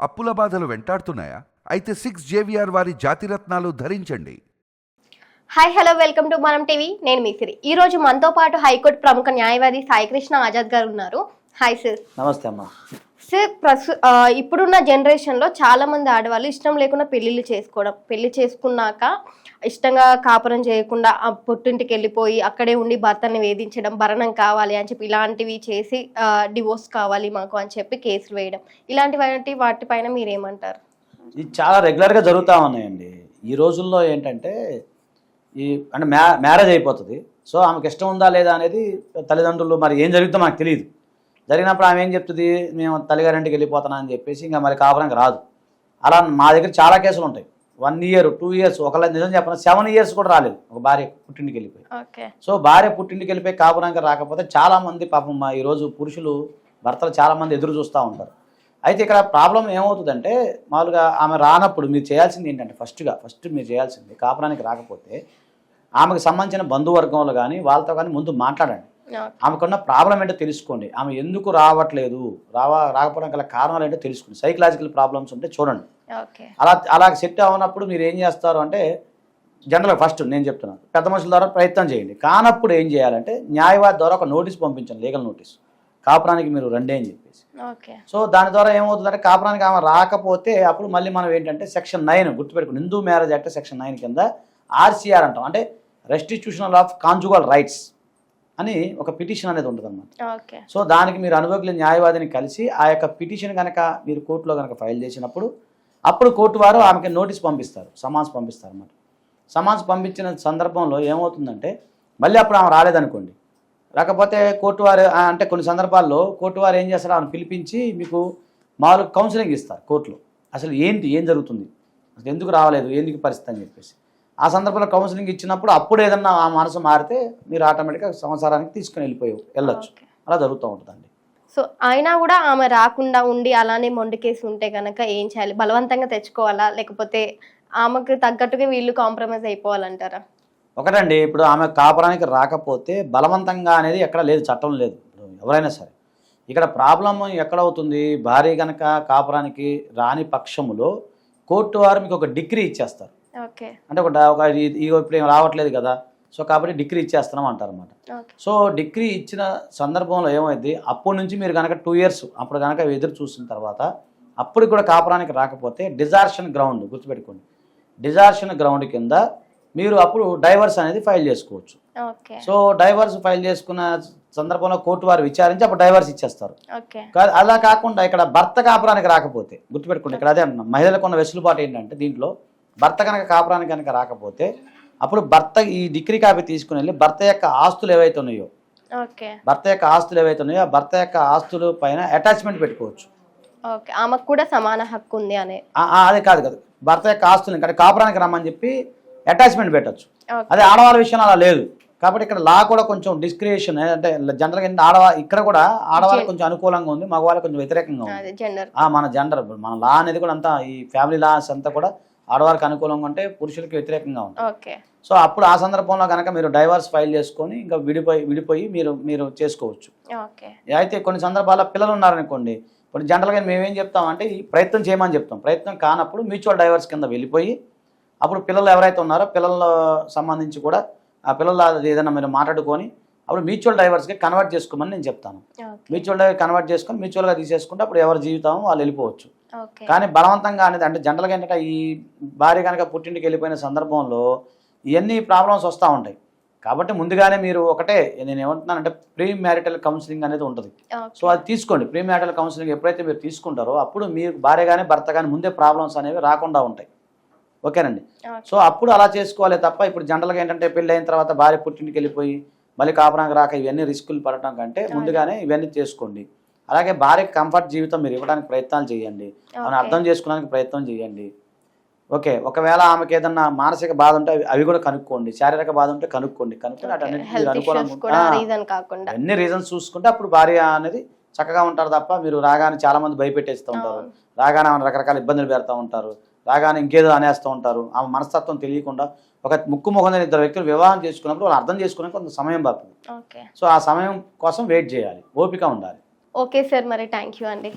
అప్పుల బాధలు వెంటాడుతున్నాయా? అయితే 6 JVR వారి జాతిరత్నాలు ధరించండి. హాయ్ హలో వెల్కమ్ టు మనం టీవీ. నేను మీ సిరి. ఈ రోజు మనతో పాటు హైకోర్టు ప్రముఖ న్యాయవాది సాయికృష్ణ ఆజాద్ గారు ఉన్నారు. Hi sir. నమస్తే అమ్మా. సార్, ఇప్పుడున్న జనరేషన్లో చాలా మంది ఆడవాళ్ళు ఇష్టం లేకుండా పెళ్లి చేసుకున్నాక ఇష్టంగా కాపురం చేయకుండా ఆ పుట్టింటికి వెళ్ళిపోయి అక్కడే ఉండి భర్తని వేధించడం, భరణం కావాలి అని చెప్పి ఇలాంటివి చేసి డివోర్స్ కావాలి మాకు అని చెప్పి కేసులు వేయడం, వాటిపైన మీరేమంటారు? ఇది చాలా రెగ్యులర్గా జరుగుతూ ఉన్నాయండి. ఈ రోజుల్లో ఏంటంటే అంటే మ్యారేజ్ అయిపోతుంది. సో ఆమెకు ఇష్టం ఉందా లేదా అనేది తల్లిదండ్రులు మరి ఏం జరుగుతుందో మనకు తెలియదు. జరిగినప్పుడు ఆమె ఏం చెప్తుంది, మేము తల్లిగారింటికి వెళ్ళిపోతానా అని చెప్పేసి ఇంకా మరి కాపురానికి రాదు. అలా మా దగ్గర చాలా కేసులు ఉంటాయి. 1 year 2 years, ఒకళ్ళ నిజం చెప్పిన 7 years కూడా రాలేదు ఒక భార్య పుట్టింటికి వెళ్ళిపోయి. సో భార్య పుట్టింటికి వెళ్ళిపోయి కాపురానికి రాకపోతే చాలా మంది పాపం ఈరోజు పురుషులు భర్తలు చాలా మంది ఎదురు చూస్తూ ఉంటారు. అయితే ఇక్కడ ప్రాబ్లం ఏమవుతుందంటే, మామూలుగా ఆమె రానప్పుడు మీరు చేయాల్సింది ఏంటంటే ఫస్ట్ మీరు చేయాల్సింది, కాపురానికి రాకపోతే ఆమెకు సంబంధించిన బంధువర్గంలో కానీ వాళ్ళతో కానీ ముందు మాట్లాడండి. ఆమెకున్న ప్రాబ్లం ఏంటో తెలుసుకోండి. ఆమె ఎందుకు రావట్లేదు, రాకపోవడం గల కారణాలు ఏంటో తెలుసుకోండి. సైకలాజికల్ ప్రాబ్లమ్స్ ఉంటే చూడండి. అలా సెట్ అవ్వనప్పుడు మీరు ఏం చేస్తారు అంటే, జనరల్గా ఫస్ట్ నేను చెప్తున్నాను, పెద్ద మనుషుల ద్వారా ప్రయత్నం చేయండి. కానప్పుడు ఏం చేయాలంటే న్యాయవాది ద్వారా ఒక నోటీస్ పంపించండి, లీగల్ నోటీస్, కాపురానికి మీరు రండి అని చెప్పేసి. సో దాని ద్వారా ఏమవుతుందంటే, కాపురానికి ఆమె రాకపోతే అప్పుడు మళ్ళీ మనం ఏంటంటే Section 9 గుర్తుపెట్టుకుని, హిందూ మ్యారేజ్ యాక్ట్ Section 9 కింద RCR అంటాం, అంటే రెస్టిట్యూషనల్ ఆఫ్ కాంజుగల్ రైట్స్ అని ఒక పిటిషన్ అనేది ఉంటుంది అన్నమాట. సో దానికి మీరు అనుభవజ్ఞ న్యాయవాదిని కలిసి ఆ యొక్క పిటిషన్ కనుక మీరు కోర్టులో కనుక ఫైల్ చేసినప్పుడు అప్పుడు కోర్టు వారు ఆమెకి నోటీస్ పంపిస్తారు, సమన్స్ పంపిస్తారు అన్నమాట. సమన్స్ పంపించిన సందర్భంలో ఏమవుతుందంటే, మళ్ళీ అప్పుడు ఆమె రాలేదనుకోండి, రాకపోతే కోర్టు వారు అంటే కొన్ని సందర్భాల్లో కోర్టు వారు ఏం చేస్తారు, ఆమెను పిలిపించి మీకు మామూలుగా కౌన్సిలింగ్ ఇస్తారు కోర్టులో. అసలు ఏం జరుగుతుంది, అసలు ఎందుకు రావలేదు, ఎందుకు పరిస్థితి అని చెప్పేసి. ఆ సందర్భంలో కౌన్సిలింగ్ ఇచ్చినప్పుడు అప్పుడు ఏదన్నా ఆ మనసు మారితే మీరు ఆటోమేటిక్గా సంసారానికి తీసుకుని వెళ్ళొచ్చు. అలా జరుగుతూ ఉంటుందండి. సో అయినా కూడా ఆమె రాకుండా ఉండి అలానే మొండికేసి ఉంటే కనుక ఏం చేయాలి? బలవంతంగా తెచ్చుకోవాలా, లేకపోతే ఆమెకు తగ్గట్టుగా వీళ్ళు కాంప్రమైజ్ అయిపోవాలంటారా? ఒకటండి, ఇప్పుడు ఆమె కాపురానికి రాకపోతే బలవంతంగా అనేది ఎక్కడ లేదు, చట్టం లేదు. ఎవరైనా సరే ఇక్కడ ప్రాబ్లం ఎక్కడవుతుంది, భార్య కనుక కాపురానికి రాని పక్షములో కోర్టు వారు మీకు ఒక డిగ్రీ ఇచ్చేస్తారు. అంటే ఇప్పుడు ఏం రావట్లేదు కదా, సో కాబట్టి డిగ్రీ ఇచ్చేస్తున్నాం అంటారు అన్నమాట. సో డిగ్రీ ఇచ్చిన సందర్భంలో ఏమైంది, అప్పటి నుంచి మీరు కనుక 2 years అప్పుడు కనుక ఎదురు చూసిన తర్వాత అప్పుడు కూడా కాపురానికి రాకపోతే డిజార్షన్ గ్రౌండ్ గుర్తుపెట్టుకోండి, డిజార్షన్ గ్రౌండ్ కింద మీరు అప్పుడు డైవర్స్ అనేది ఫైల్ చేసుకోవచ్చు. సో డైవర్స్ ఫైల్ చేసుకున్న సందర్భంలో కోర్టు వారు విచారించి అప్పుడు డైవర్స్ ఇచ్చేస్తారు. అలా కాకుండా ఇక్కడ భర్త కాపురానికి రాకపోతే గుర్తుపెట్టుకోండి, ఇక్కడ అదే మహిళలకు ఉన్న వెసులుబాటు ఏంటంటే, దీంట్లో భర్త కనుక కాపురానికి కనుక రాకపోతే అప్పుడు భర్త ఈ డిగ్రీ కాపీ తీసుకుని వెళ్ళి భర్త యొక్క ఆస్తులు ఏవైతే ఉన్నాయో భర్త యొక్క ఆస్తుల పైన అటాచ్మెంట్ పెట్టుకోవచ్చు. ఆమెకు కూడా సమాన హక్కు ఉంది అనే అదే కాదు భర్త యొక్క ఆస్తులు ఇక్కడ కాపురానికి రమ్మని చెప్పి అటాచ్మెంట్ పెట్టచ్చు. అదే ఆడవాళ్ళ విషయంలో అలా లేదు. కాబట్టి ఇక్కడ లా కూడా కొంచెం డిస్క్రియేషన్, అంటే జనరల్గా ఇక్కడ కూడా ఆడవాళ్ళకి కొంచెం అనుకూలంగా ఉంది, మగవాళ్ళకి కొంచెం వ్యతిరేకంగా ఉంది. మన జెండర్ మన లా అనేది కూడా అంతా ఈ ఫ్యామిలీ లాస్ అంతా కూడా ఆడవారికి అనుకూలంగా ఉంటే పురుషులకి వ్యతిరేకంగా ఉంటుంది. సో అప్పుడు ఆ సందర్భంలో కనుక మీరు డైవర్స్ ఫైల్ చేసుకొని ఇంకా విడిపోయి మీరు చేసుకోవచ్చు. అయితే కొన్ని సందర్భాల్లో పిల్లలు ఉన్నారనుకోండి, ఇప్పుడు జనరల్గా మేమేం చెప్తామంటే ఈ ప్రయత్నం చేయమని చెప్తాం. ప్రయత్నం కానప్పుడు మ్యూచువల్ డైవర్స్ కింద వెళ్ళిపోయి అప్పుడు పిల్లలు ఎవరైతే ఉన్నారో పిల్లల సంబంధించి కూడా ఆ పిల్లల ఏదైనా మీరు మాట్లాడుకొని అప్పుడు మ్యూచువల్ డైవర్స్కి కన్వర్ట్ చేసుకోమని నేను చెప్తాను. మ్యూచువల్ డైవర్ కన్వర్ట్ చేసుకొని మ్యూచువల్గా తీసేసుకుంటే అప్పుడు ఎవరి జీవితం వాళ్ళు వెళ్ళిపోవచ్చు. కానీ బలవంతంగా అనేది అంటే జనరల్గా ఏంటంటే ఈ భార్య కనుక పుట్టింటికి వెళ్ళిపోయిన సందర్భంలో ఇవన్నీ ప్రాబ్లమ్స్ వస్తూ ఉంటాయి. కాబట్టి ముందుగానే మీరు నేను ఏమంటున్నానంటే ప్రీ మ్యారిటల్ కౌన్సిలింగ్ అనేది ఉంటుంది. సో అది తీసుకోండి. ప్రీ మ్యారిటల్ కౌన్సిలింగ్ ఎప్పుడైతే మీరు తీసుకుంటారో అప్పుడు మీరు భార్య కానీ భర్త కానీ ముందే ప్రాబ్లమ్స్ అనేవి రాకుండా ఉంటాయి. ఓకేనండి. సో అప్పుడు అలా చేసుకోవాలి తప్ప ఇప్పుడు జనరల్గా ఏంటంటే పెళ్ళి అయిన తర్వాత భార్య పుట్టింటికి వెళ్ళిపోయి మళ్ళీ కాపురానికి రాక ఇవన్నీ రిస్కులు పడటం కంటే ముందుగానే ఇవన్నీ చేసుకోండి. అలాగే భార్యకి కంఫర్ట్ జీవితం మీరు ఇవ్వడానికి ప్రయత్నాలు చేయండి, ఆమెను అర్థం చేసుకోవడానికి ప్రయత్నం చేయండి. ఓకే, ఒకవేళ ఆమెకి ఏదన్నా మానసిక బాధ ఉంటే అవి కూడా కనుక్కోండి, శారీరక బాధ ఉంటే కనుక్కొని అన్ని రీజన్స్ చూసుకుంటే అప్పుడు భార్య అనేది చక్కగా ఉంటారు తప్ప మీరు రాగానే చాలా మంది భయపెట్టేస్తూ ఉంటారు, రాగానే ఆమె రకరకాల ఇబ్బందులు పెడతా ఉంటారు, రాగానే ఇంకేదో అనేస్తూ ఉంటారు. ఆమె మనస్తత్వం తెలియకుండా ఒక ముక్కుముఖం 2 వ్యక్తులు వివాహం చేసుకున్నప్పుడు వాళ్ళు అర్థం చేసుకోవడానికి కొంత సమయం పడుతుంది. సో ఆ సమయం కోసం వెయిట్ చేయాలి, ఓపిక ఉండాలి. ఓకే సార్, మరి థ్యాంక్ యూ అండి.